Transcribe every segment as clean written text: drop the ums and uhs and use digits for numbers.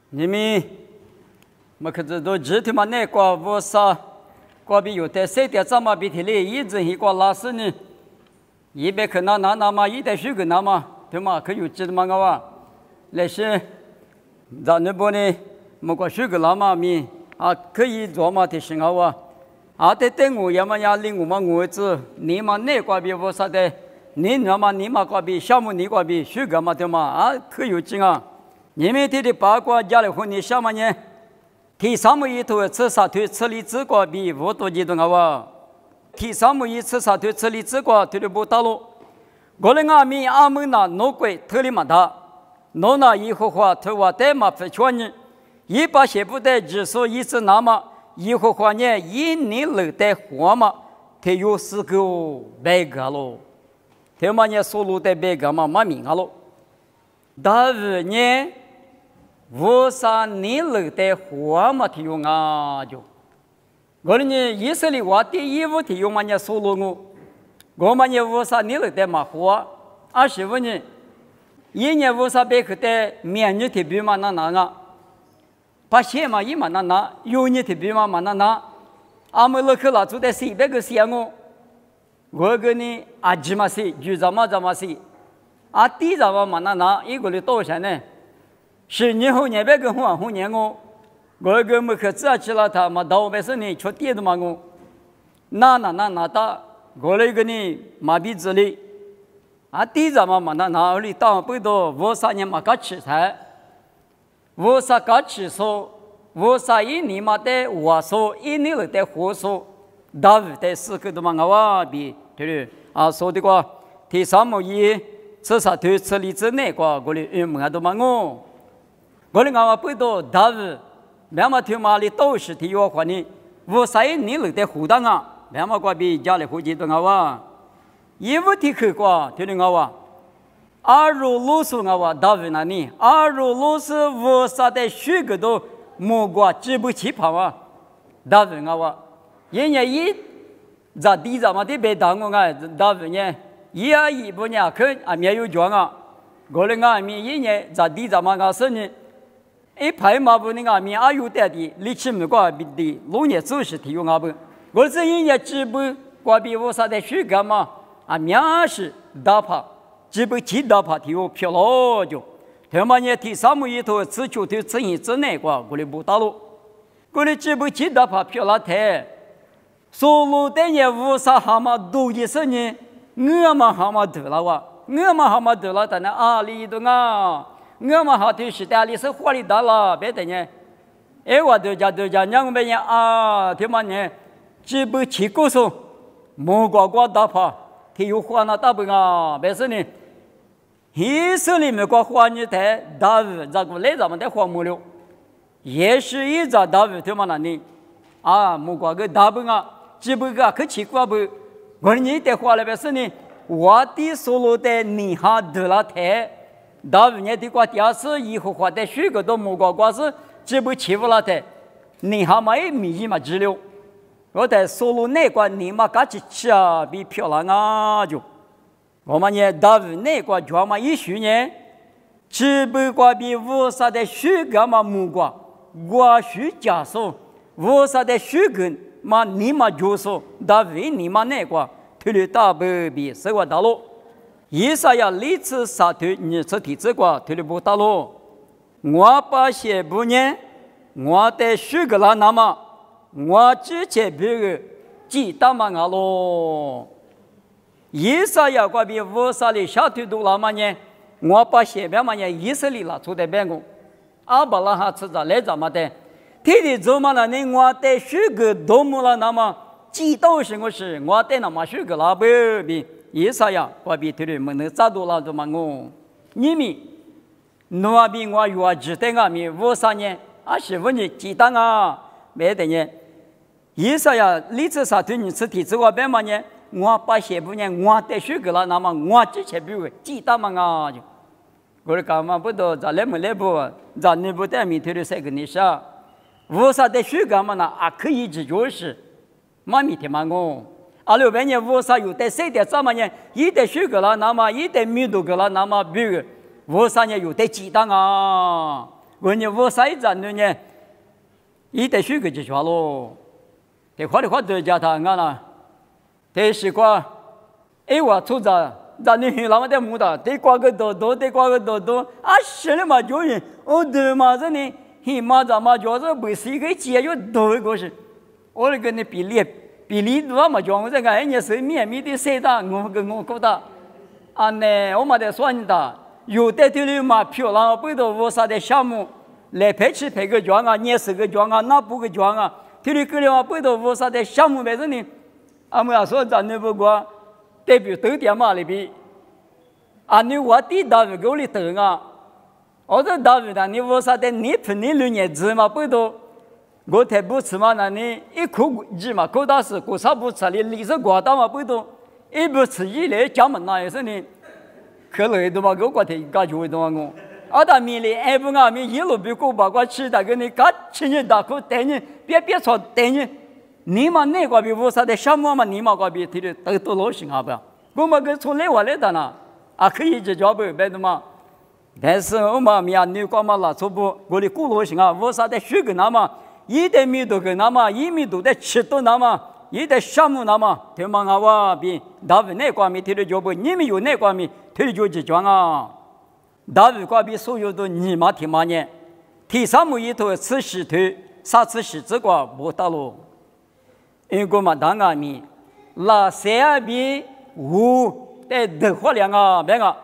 你们，我可知道这他妈那个我啥，隔壁有的谁的怎么比他哩一直一个拉丝呢？一百克那嘛，一百十个那嘛，他妈可有知道吗？我话，那是，咱那边呢，我个十个那嘛米啊，可以做嘛的是我话，啊，得等我要么要领我们我子，你嘛那个比我啥的，你嘛隔壁项目你隔壁十个嘛对嘛啊，可有劲啊！你们这里八卦家里婚礼什么呢？第三木一头吃啥腿吃里自个比无多几多啊？第三木一吃啥腿吃里自个腿里不打路。我的阿弥阿门那挪鬼特里嘛大，挪那以后话推我带嘛不全呢，一把写不得只说一次那么以后话呢一年来的活嘛，他有四个白个喽，他嘛呢所录的白个嘛没名了，但是呢。我啥年来的活嘛？提用啊就，我呢以色列话第一步提用嘛呢说了我嘛呢我啥年来的嘛活，25年，一年我啥别去的免日提比嘛那，把钱嘛一嘛那，有日提比嘛那，阿们了去了做的700个项目，我个呢阿几嘛是，就怎么是，啊第怎么那，一个月多少呢？10年后200个后年我个没去支起了他嘛，到外省呢出地的嘛我，那大，我那个呢马鼻子里，啊地怎么那里当不到我3年嘛个吃菜，我啥个吃素，我啥一年嘛的我素，一年了的活素，大卫的4个都嘛我比对不啊说的话，第三木一吃啥腿吃里子那个我哩么都嘛我。我的阿不到大卫，两么条马里都是体育环境，我3年来的互动啊，两么个比家里户籍都话，一无体去过，听你话，阿如罗斯话大卫那里，阿如罗斯我啥的许个都莫过记不起跑啊，大卫话，人家一在地上嘛的被打我啊，大卫呢，一不呢去啊没有讲啊，我的阿米一年在地上嘛个生呢。一排马步那阿米阿有带的，力气没过比的，农业就是体育阿步。我这一年只不过比我啥的水干嘛？啊，面是打爬，只不去打爬体育漂了就。他们呢，第3木一头只求头只一只那个，我哩不打路。我哩只不去打爬漂了台。所罗的呢，无啥蛤蟆多一声呢，我们蛤蟆得了哇，我们蛤蟆得了，但那阿里的啊。我们好头是大理是火力大了，别的呢，哎，我都家，两边人啊，他妈呢，只不去过手，莫过打跑，他有火那打不啊，别是呢，以色列没过火你台大卫，这个来咱们的火木了，也是一张大卫他妈那里，啊，莫过个打不啊，只不过可去过不，我你的火了别是呢，我的所罗的你哈得了台。大卫呢的话，第二次以后话的许个都莫过是只不欺负了他，你还没米嘛治疗，我在所罗那个你嘛赶紧吃啊，比漂亮啊就，我们呢大卫那个专嘛10年，只不过比我啥的许个嘛莫过，我许加速，我啥的许个嘛你嘛就说大卫你嘛那个推了大不比生活大路。以撒要立志杀退你这体制过退了不大路，我把些不念，我的许个了那么，我之前别个记得嘛阿喽。以撒要过比我啥里下退多了嘛呢？我把些别嘛呢以色列了出的办公，阿巴拉哈吃着来着嘛的，天天做嘛了呢？我的许个多么了那么，记到什么事？我的那么许个了不比。以撒呀，我比他们能找到了的嘛我，你们，我比我有知道啊咪53年25年记得啊，没得呢。以撒呀，立志杀退你是体制我别嘛呢，我把些不呢，我的许个了，那么我之前比如记得嘛啊就，我干嘛不都咱来没来不，咱你不带米推的谁跟你说，53的许个嘛那啊可以只就是，妈咪听嘛我。26年我啥有的谁的怎么呢？一的许个了，那么一的米多个了，那么比如我啥呢有的鸡蛋啊，我你我啥一战略呢？一得许个就说喽，得花的话得叫他俺了，得是个，哎我出着。咱你那么的木的，得挂个多，得挂个多，啊，是的嘛，就是，我的嘛这呢，he嘛咱嘛就是不是一个节约多一个是，我那个呢比例多嘛，讲我这个人家是面的谁的，我跟我觉得，啊呢，我嘛得算的，有的这里嘛漂亮，不多我啥的项目，来配个庄啊，你是个庄啊，那不个庄啊，这里个里嘛不多我啥的项目为什呢？俺们要说咱那不过。代表都点嘛里边，啊，你我地大为够里等啊，我这大为的你我啥的你碰你6年子嘛不多，我才不吃嘛那你一口鸡嘛口大是过啥不吃的历史过大嘛不多，一不吃一来家门那也是呢，可累的嘛我过天干就会的嘛我，啊他米里哎不俺们一路比过把我吃的给你干吃你大口带你别说带你。你嘛那个比我啥的项目嘛，你嘛个比提的都老行好不？我们跟从来我来的呢，啊可以解决不别的嘛。但是我们米啊，你干嘛拉出不？我的古老行啊，我啥的学个那么1.5米多个那么1米多的尺度那么1的项目那么，对嘛我比大卫那个米提的就不，你们有那个米提的就解决啊。大卫个比所有的你嘛提嘛呢？提3亩一头吃石头，3次石这个不到喽。因为嘛，当俺们那3比5的德化量啊，别个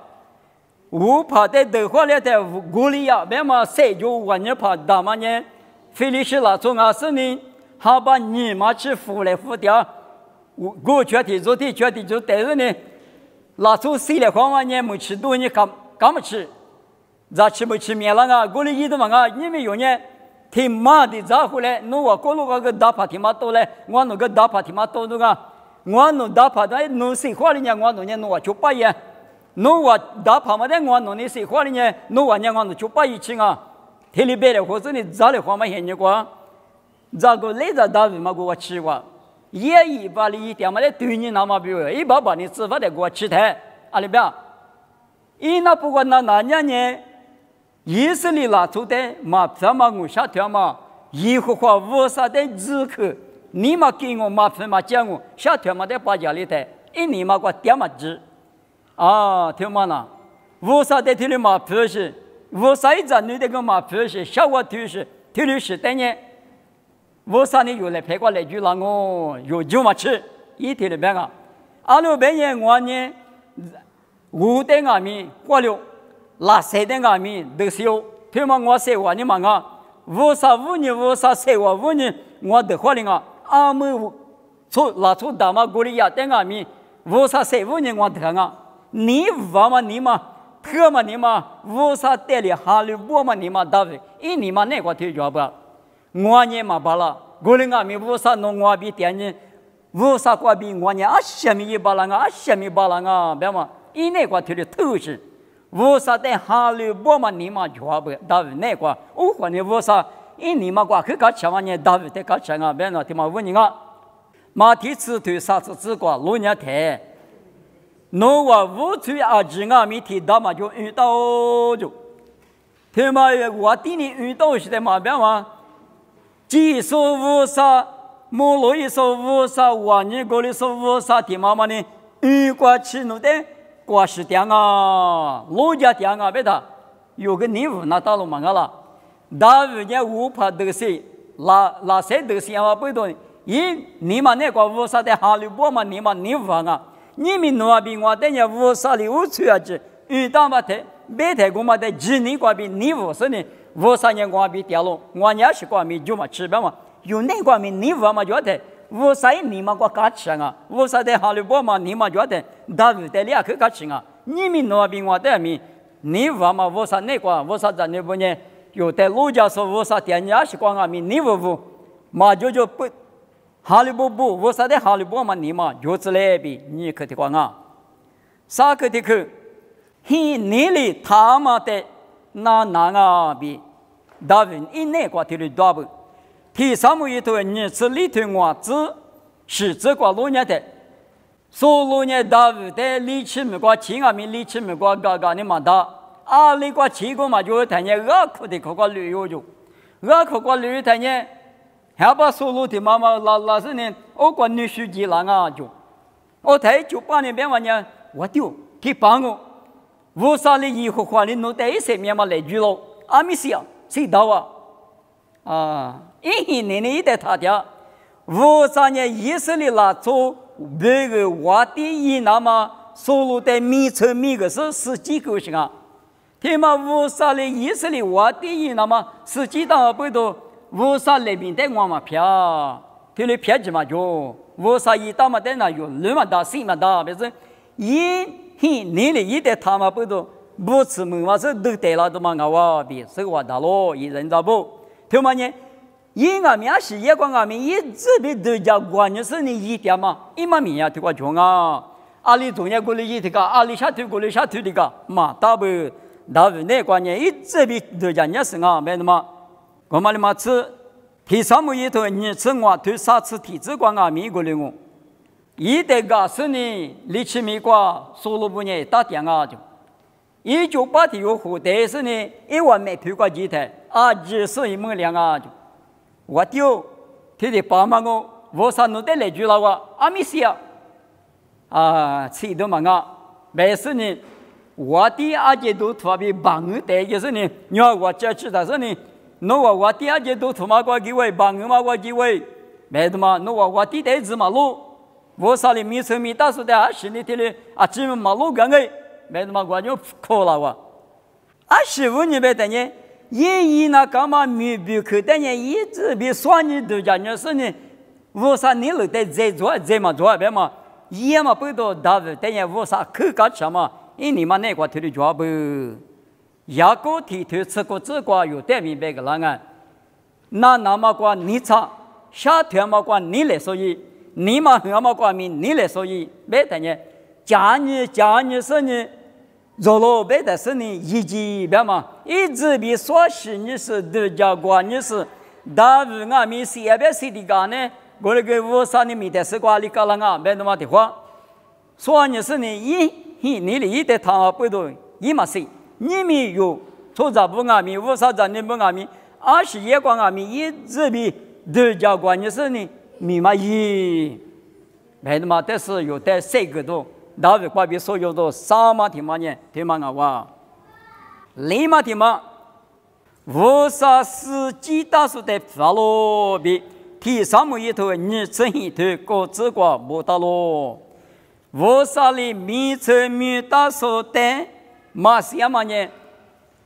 5怕的德化量的5里呀，别嘛谁就完全怕大嘛呢？菲利斯那从啊是呢，他把你嘛去扶来扶掉，我确定就但是呢，那从谁来慌嘛呢？没吃多呢，干么吃？咋吃没吃面了啊？我的意思嘛啊，你们有呢？挺麻的咋回来？侬我过路个大帕挺麻多嘞，我那个大帕挺麻多的个，我弄大帕的弄谁花的呢？我弄呢弄我就8亿，弄我大帕嘛的我弄你谁花的呢？弄我呢我弄就8亿钱啊！天里边的或者你咋的花嘛现你过？咋个来着大卫嘛给我吃过？也一把里一点嘛的对你那么比如一把把你吃饭的给我吃台，阿里边，一那不管那年呢？以色列拿出的马票嘛，我下条嘛，耶和华我啥的日口，你嘛给我马票嘛讲我下条嘛的把家里的，一年嘛个点嘛子，啊，听嘛呢？我啥的提的马票是，我啥一张你的个马票是，小我提的是等呢，我啥呢又来拍过来句了我，有就嘛吃，一天的边啊，阿罗边人我呢，我的俺们花了。那谁的俺们都是有，听嘛我说话你嘛啊，我啥5年我啥说话5年，我的话的啊，俺们拿出大马国里呀的俺们，我啥说5年我的啊，你话嘛你嘛，特嘛你嘛，我啥带里哈里我嘛你嘛大卫，一你嘛那个推脚不，我呢嘛罢了，国里俺们我啥弄我比点呢，我啥过比我呢下面一把了啊，下面把了啊，别嘛，一那个推的头是。我啥在哈里我嘛你嘛就不大卫那个，我管你我啥，一你嘛过去搞钱嘛你大卫在搞钱啊，别那他妈问你啊，马蹄子腿啥子子过路年台，侬我无腿啊子啊没提到嘛就遇到就，他妈我对你遇到是的嘛别嘛，几说无啥，莫罗一说无啥，我你过来说无啥的妈妈呢，遇过去弄的。过时点啊，老家点啊，别的有个礼物拿到了嘛个了，大卫呢5怕得谁，那谁得谁啊？不懂，你嘛那个乌啥的哈利波嘛，你嘛礼物啊，你们那边我等下乌啥的乌出啊去，遇到嘛的，别的我嘛的几年过边礼物是呢，乌啥年我边掉了，我也是过边就嘛吃呗嘛，有那个边礼物嘛就的。我啥你嘛个搞钱啊？我啥在哈利波嘛你嘛觉得大卫在俩去搞钱啊？你们那边我在面，你话嘛我啥那个我啥在那边呢？有在路家说我啥店家是光啊面你不嘛就不哈利波不我啥在哈利波嘛你嘛就是那边你可的光啊？啥可的去？嘿你里他妈的那啊比大卫一那个提的大不？第3亩一头，你是里头我子是这个路年的，所路年大卫的力气没过，钱啊没力气没过，嘎嘎你嘛大，阿里个七个嘛就谈呢，我可得考个旅游就，我考个旅游谈呢，还把收入的妈妈那是呢，我个女书记那啊就，我台98年边完呢，我丢去帮我，我啥的以后话的弄得一些面嘛来住了，阿米西啊，谁到啊？一年一代他家，我啥呢？以色列那做那个挖地一那么收入的米车米个是10几个是啊？天嘛，我啥的以色列挖地一那么10几档不多，我啥那边的我嘛票，天里票子嘛就，我啥一档嘛在那有2万大4万大，不是一年里一代他嘛不多，不吃么嘛是都得了的嘛我比是我大咯，一人咋不？天嘛呢？因俺们是也管俺们一直被都叫关键是你一点嘛，一嘛米呀这个穷啊，阿里中间过来一这个，阿里下头过来下头这个嘛，大不那关键一直被都叫你是啊，没的嘛，我们的嘛吃，第三么一头你吃我头3次体质管俺们过来我，一得个是呢，离奇米瓜收入不呢大点啊就，198天有户，但是呢1万没头个几台啊，20一亩2啊就。我丢，他的爸妈我啥弄得来住了我，阿米西啊，吃的嘛啊，没事呢，我的阿姐都特别棒的，就是呢，你看我这吃的是呢，那我的阿姐都他妈过几位棒嘛过几位，没的嘛，那我的袋子马路，我啥的米车米大数的啊，是你的嘞，啊，只有马路干个，没的嘛，我就哭了我，啊，15年没得呢。一那干嘛没别口的呢？一直别算你都讲你是呢，我啥你了得再做再嘛做别嘛，也嘛不多大不的呢，我啥口干什么？因你嘛那个头的做不，牙膏提头吃过这个有点明白个啷个？那么个你查，下天嘛个你来说一，你嘛河嘛个米你来说一，别的呢，讲你是呢。做了别的是你一级别嘛，一直比说是你是都叫过你是，大部俺们是也别是的干呢，我那个我啥你没得是瓜里干了啊，别那么的话，说你是你你的一的他不多，一嘛是你们有出杂不俺们，我啥子你不俺们，20也管俺们一直比都叫过你是你密码一，别那么但是有得3个多。大卫挂比所有的3嘛天嘛呢，天嘛啊，5嘛天嘛，我啥是几大数的发罗比，第3么一头你这一头各自挂不到咯，我啥里米车米大数的马些嘛呢，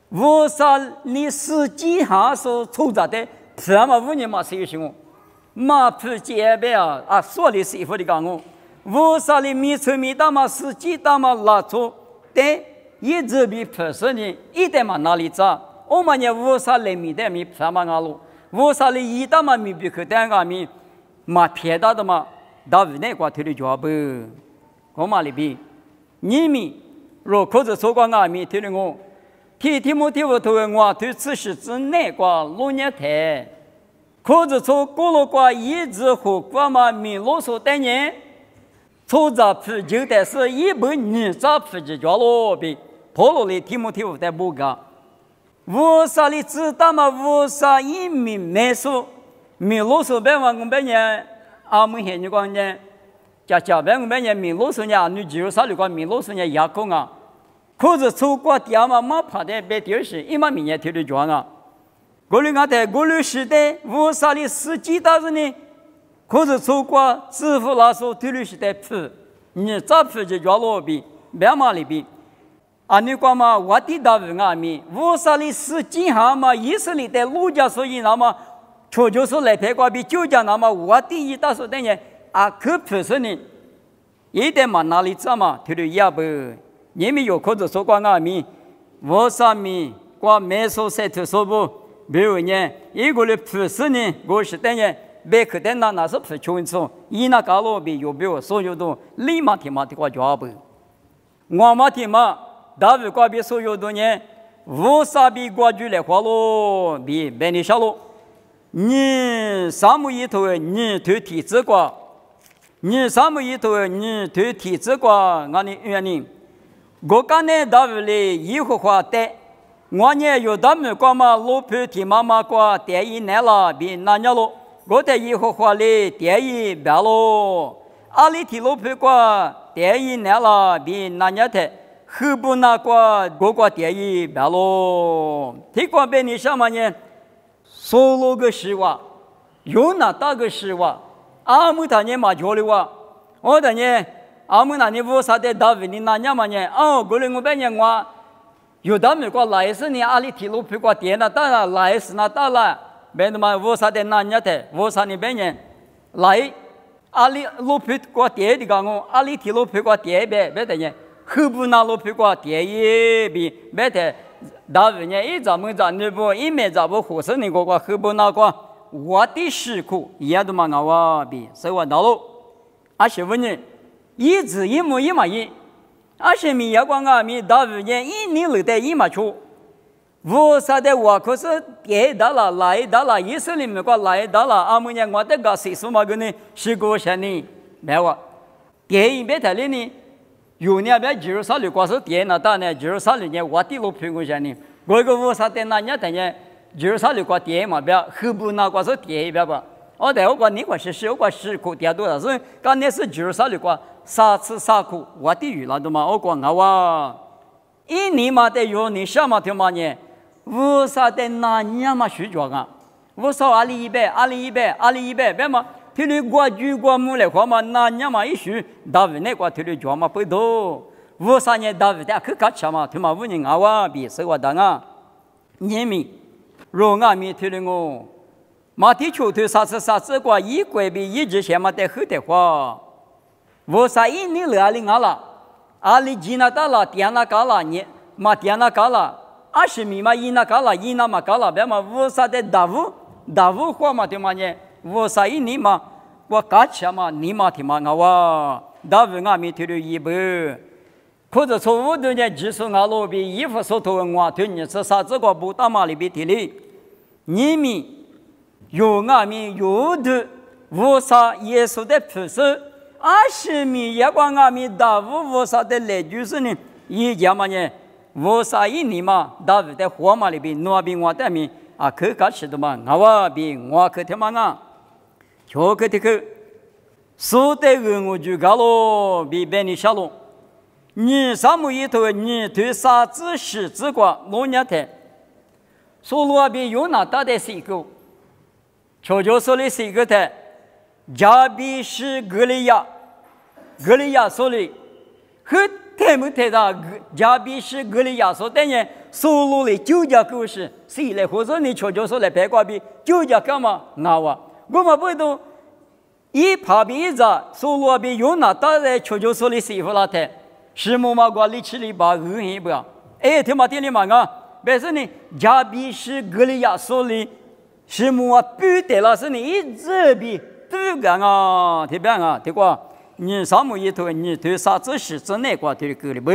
我啥里实际上是出杂的，什么5年嘛是有什么，马普街边啊，所里师傅的讲我。我啥里米车米大嘛司机大嘛拉错，但一直比不是呢，一点嘛哪里找？我们呢我啥里米的米什么啊路？我啥里一大嘛米比可单个米嘛偏大的嘛，到无奈瓜头的脚不？我嘛里边，你们若可是说过俺米头的我，提莫提我头我头此时之内瓜6年台，可是说过了瓜一直和瓜嘛米啰嗦的呢。出杂普就的是一本你杂普就叫罗比，破罗里提莫提的不个，我啥里知道嘛？我啥一米没数，米罗数百万我百年，阿门现你讲呢？加百我百年米罗数呢？你只有啥里讲米罗数呢？牙口啊，可是出国地嘛没怕的别丢失，一嘛明年提的装啊，过来俺在过来时代，我啥里10几大人呢？可是出国支付那时候对律师的普，你咋普就叫罗比，别嘛里边，啊你讲嘛，我的大问阿米，我啥里是经常嘛，以色列的路加所以那么，确就是来拍挂比就讲那么，我第一大说等于啊可普是呢，一点嘛哪里知嘛，他就也不，你们有可是说过阿米，我啥米挂没说谁头说不，比如呢，一个人普是呢，我是等于。别可能那是不穷处，伊那搞罗比有没有所有的立马天马的个脚步，我嘛天马，大卫挂比所有的呢，无啥比过去来花咯，比别你小咯，你啥么一头你头体质挂，你啥么一头你头体质挂，俺的原因，我刚才到里以后话的，我呢有他们干嘛老婆替妈妈过电影来了，比那年了，我在以后话里电影别了，阿里替老婆过电影来了，比那年的。后不那个电影别了，提过别你什么呢？所罗个事话，有那大个事话，阿姆他呢嘛教的话，我的呢，阿姆那呢我啥的大卫你那年嘛呢？哦，过来我别呢我，有他们过来是呢阿里提路皮过电那大了，来是那大了，别的嘛我啥的那年的，我啥呢别呢来，阿里路皮过电的个我，阿里提路皮过电别的呢。后不那路皮过电影比别的大卫呢，一咱们咱那不一面咱不合适那个后不那个我的时苦一样都嘛我比所以我到了，而且问你一字一模一码一，而且米阳光啊米大卫呢一年来的一码出，我啥的我可是电到了来到了，以色列没过来到了，阿姆呢我的个谁说嘛个呢？是个啥呢？没我电影别太里呢。有年别吉尔萨里光是电那大呢，吉尔萨里呢我的路苹果些呢，我个我啥电那年的呢，吉尔萨里光电嘛别，后不那光是电别吧，我在我光你光是我光是苦电多少是，刚才是吉尔萨里光啥吃啥苦，我的鱼了的嘛，我光啊，一年嘛得有你什么的嘛呢？我啥的那年嘛睡觉啊，我说阿里一百别嘛。提里过去过木来话嘛，那年嘛一许大卫那个提里叫嘛不多，我啥年大卫的去干什么？他妈五年啊比谁话当啊？你们若俺们提里我，马蹄球头啥子过一块比一直些嘛得好的话，我啥一年来了，阿里几那到了，电那高了，你嘛电那高了，20米嘛一那高了，一那嘛高了，别嘛我啥的大屋话嘛对嘛呢？我啥一年嘛，我干什么？你嘛听嘛我，大卫俺们提了一百，或者说我的呢，技术俺老比衣服所头我对你是啥子个不打嘛里边提的，你们有俺们有的，我啥耶稣的菩萨，20米也管俺们大卫我啥的来就是呢，一家嘛呢，我啥一年嘛，大卫的火嘛里边，那边我的面啊，可干吃的嘛，我比我可听嘛啊。瞧个这个，所得人我就搞了，比别人小了。你什么一头，你对啥子事之过老年的，所罗比有那大的是个，悄悄说的是一个的，加比是格利亚说的，和太没太大，加比是格利亚说的呢，所罗的九家故事，谁来或者你悄悄说来白瓜比九家干嘛啊？我们不懂，一旁边一着，所罗比有那大的悄悄说的媳妇那台，是么嘛？我里吃里把恶心不要？哎，听嘛听你嘛啊！但是呢，加比是格利亚说的，是么不得了？是你一直比都干啊？听别啊？对过，你什么一头？你对啥子事之内挂对个里不？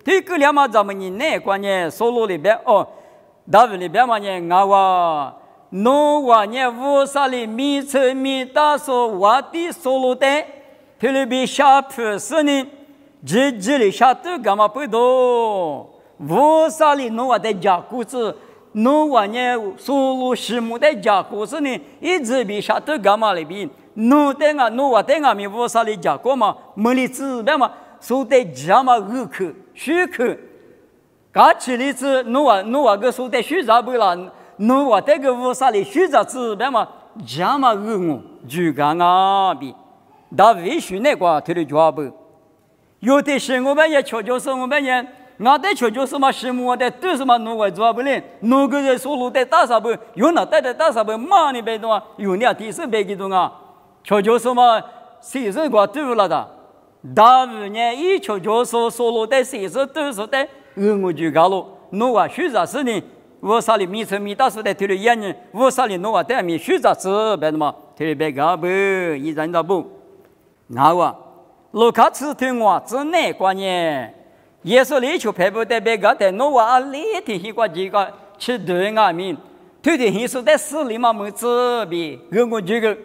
对个了嘛？咱们你内挂呢？所罗里边哦，大卫里边嘛呢？我。诺瓦呢？乌萨里米车米大说瓦的所罗的，特别比下坡是呢，这里下头干嘛不多？乌萨里诺瓦的家故事，诺瓦呢所罗石木的家故事呢，一直比下头干嘛里边？诺瓦的俺们乌萨里家过嘛，没里子别嘛，说的家嘛二口虚口，嘎起里子诺瓦个说的虚杂不了。侬我这个乌萨里学着字别嘛，这么我就讲啊比，大卫学那个他的脚步，有的是我们也悄悄说我们也，我的悄悄说嘛是我的都是嘛侬我做不了，侬个人说路的大啥不，有那带的大啥不，马你别动啊，有那第四别给动啊，悄悄说嘛谁是个对了的，大卫呢一悄悄说路的谁是都是的，我就讲了，侬我学着是呢。我啥里米车米大说的，提了眼睛，我啥里弄啊？对面学着子，别的嘛，提了别个不，一人都不。我卢卡斯听我之内观念，耶稣里就配不得别个的，弄我里天一个几个去对俺们，对的耶稣在死里嘛没自比，我这个，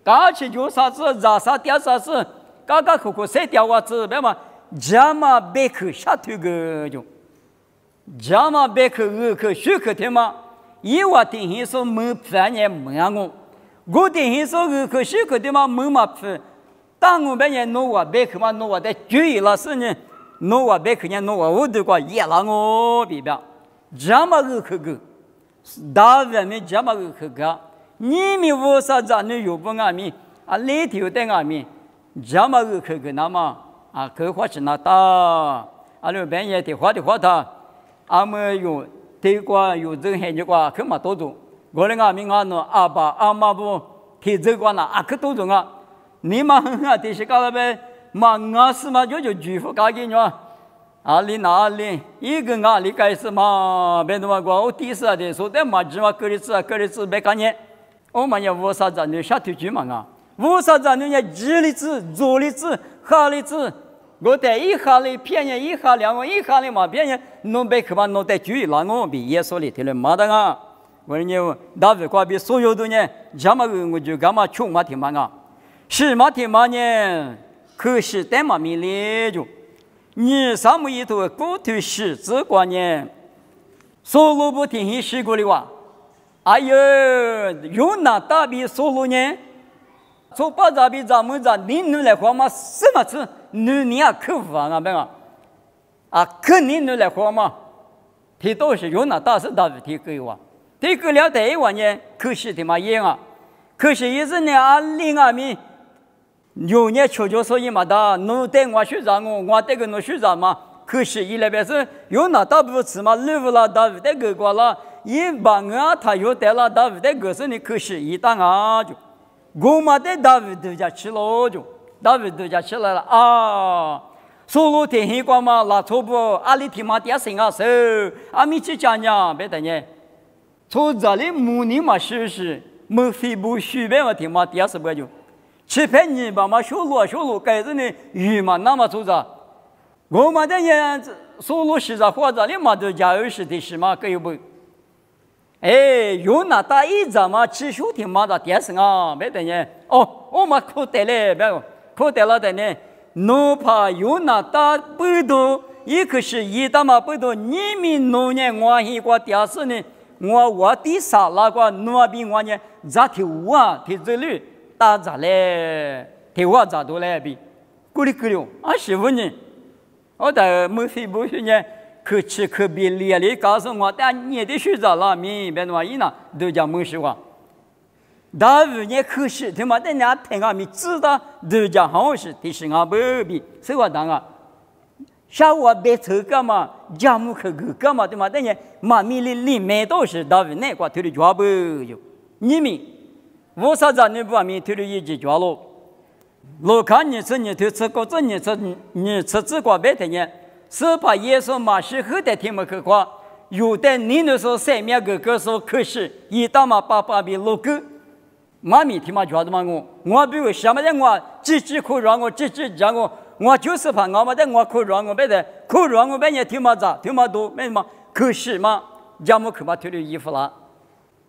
刚去就啥子，咋啥掉啥子，刚刚苦苦谁掉我子，别嘛，加马贝克下头个就，加马贝克二克许可的嘛，一话定性说没半年没我定性说二克许可的嘛没嘛不，当我半年弄话贝克嘛弄话的注意了是呢，弄话贝克呢弄话我都过也让我比表，加马二克个，大人们加马二克个，你们为啥子你有不阿弥啊？里头的阿弥，加马二克个那么。啊，可花是那大，啊，那边也得花他，俺们有对过有人很多过，可嘛多种。我那俺们俺那阿爸阿妈不提这个那啊可多种啊，你嘛啊这些搞了呗，嘛俺是嘛就祝福搞给你啊，啊里哪里一个俺里开始嘛，别的嘛过我第四的说的嘛只嘛个日子别看见，我们也无啥子你下头去嘛啊，无啥子你也日日子做日子好日子。我在一下里骗人，一下两个，一下里嘛骗人，弄被可把弄在注意了，我比耶稣里头了嘛的啊！我说你大卫瓜比所有的呢，怎么我就干嘛穷嘛听嘛啊？是嘛听嘛呢？可是但嘛没理就，你啥么一头骨头十字观念，所罗不听he试过的话，哎呦，有那大比所罗呢？说把这比咱们你来话嘛，什么词？你也可烦啊，别个啊，肯定你来活嘛，他都是用那大事大事提给我，提给了第一晚呢，可是他妈严啊，可是一直呢啊另外面有呢求求所以嘛的，侬带我去让我带个侬去让嘛，可是一来边是用那大不吃嘛，六不啦大不带给过了，一把我他又带了大不带个是呢，可是一打啊就，我嘛带大不都家吃了就。大卫都家起来了啊！所罗天黑光嘛，那错不？阿里天嘛点神啊是，阿米去讲讲，别等呢。从这里母尼嘛是，没飞不许别嘛天嘛点是不就？吃饭你把嘛修路，该是呢鱼嘛那么做着。我们的人所罗是在或者里嘛都加20的是嘛，可有不？哎，有那大一张嘛，吃秋天嘛的点神啊，别等呢。哦，我嘛苦得嘞，别个。苦得了的呢，哪怕有那大不多，也可是一大嘛不多，你们农业我一个电视呢，我第三那个那边我呢，咋头啊，头这里打咋嘞，头啊咋多嘞比，咕哩咕哩，啊师傅呢，我在没事不是呢，可吃可别烈哩，告诉我，但你的学着了，明白嘛？伊那都叫没事话。大卫呢？可是他妈的，人家听俺们知道都讲好事，提醒俺不必。所以话当啊，下午别抽干嘛，家母去个干嘛的嘛？等于妈咪里面都是大卫那块头的抓不就？你们为啥子你不把面头的一起抓了？我看你吃你头吃果子，你吃这个别的呢，是把耶稣马是后的听么去夸，有的你那时候三面个说可是，一大嘛爸比六个。妈咪听嘛觉得嘛我比如什么的我只可让我只讲我就是怕我们的我可让我别的可让我别人听嘛咋听嘛多没嘛可是嘛家母可把脱了衣服了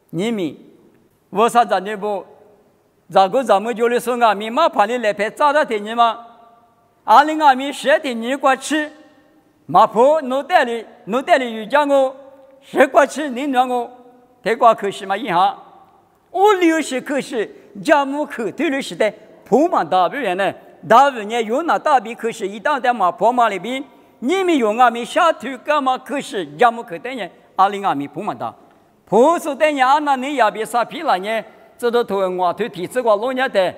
你们为啥子你不咋个咱们就来说俺们嘛怕你来拍咋的的你嘛阿里俺们谁的你过吃马婆侬带里有讲我谁过吃你让我太过可是嘛一下我留是可是家母可对的是的普嘛大不然呢大卫呢有那大比可是一旦在马婆嘛里边你们用俺们下头干嘛可是家母可等呢阿里俺们普嘛大普是等呢那你也别傻皮了呢这都头我头提这个老年的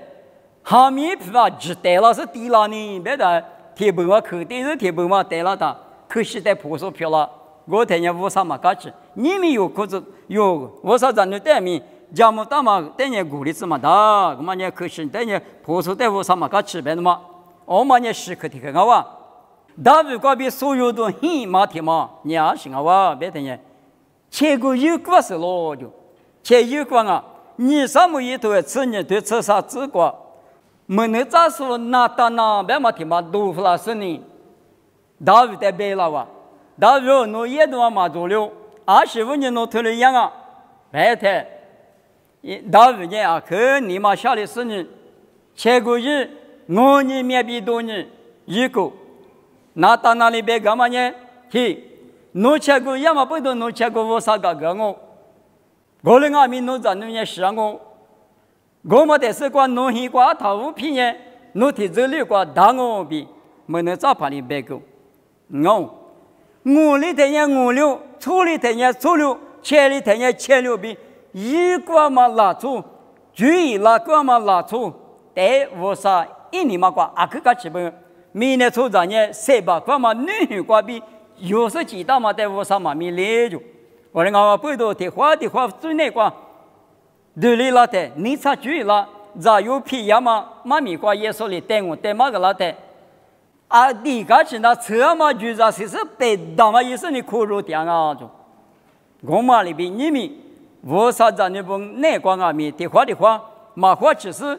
哈密皮啊只带了是低了呢别的铁本嘛可对是铁本嘛带了的可是在普所漂了我等呢无啥嘛价值你们有可是有我啥子你带面家母大嘛，等于鼓励子嘛大，我们呢可是等于婆娑在屋上嘛搞吃饭的嘛，我们呢时刻提个哇，大卫嗰边所有的很马蹄嘛，你也是个哇，别等于，切个有个是咯就，切有个啊，你什么一头吃你对吃啥吃过，没能咋说那大那别马蹄嘛豆腐啦是呢，大卫在背了哇，大卫侬也都嘛做了，25年侬推了样啊，白太。大卫呢啊，可你妈下来是呢，切个日，我呢面比多呢，一个，那到哪里别干嘛呢？去，农切过要么不都农切过我啥个个我，我们阿弥农在农业是我们的是管农业管淘物品呢，农田这里管大我比，没能早盘里别个，我里头呢我六，处里头呢处六，切里头呢切六比，一个嘛拉出，注意那个嘛拉出，但我啥一年嘛管阿克个基本。明年出战呢，300块嘛，女瓜比有时几大嘛，在我上嘛没来着。我们讲不多的话最那个，对里拉的，你才注意了，咋有皮呀嘛？妈咪瓜耶稣里带我带嘛个拉的，啊，你个是那车嘛，就是被打嘛，也是你苦肉点啊就。我嘛里边你们，我啥子那不那个啊咪的话，嘛话只是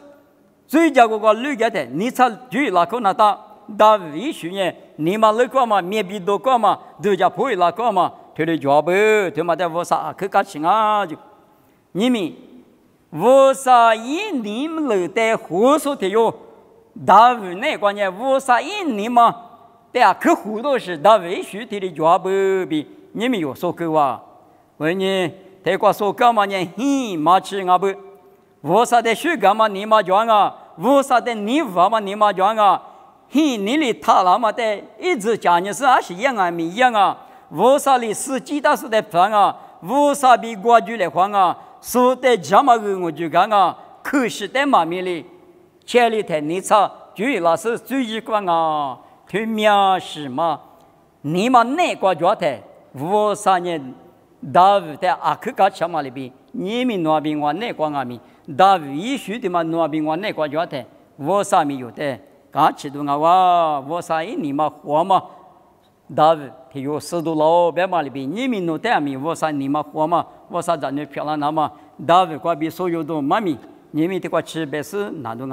最佳个绿个的，你才注意那个那大。大卫说呢，你嘛那个嘛，面比多个嘛，都叫不会那个嘛，他的脚步，他妈的我啥去干情啊就，你们我啥一年来的胡说的哟，大卫那个呢，我啥一年嘛，对啊，可糊涂是大卫说的脚步比你们有说过啊？问你，这个说干嘛呢？嘛吃啊不？我啥的说干嘛你嘛讲啊？我啥的你话嘛你嘛讲啊？你里他那么的一直讲的是还是一样啊，没一样啊？为啥里司机大叔的饭啊？为啥比国剧来换啊？说的这么个我就讲啊，可是的嘛咪里，千里台你查，就那是最一关啊，推面试嘛，你们哪个觉得？为啥呢？大卫的阿克嘎什么里边？你们那边我哪个阿咪？大卫一说的嘛，那边我哪个觉得？为啥没有的？刚起度我啥一年嘛活嘛，大卫他有10多老百嘛里边，你们弄带米我啥年嘛活嘛，我啥咱那漂亮那嘛，大卫过比所有都妈咪，你们这个吃白是哪种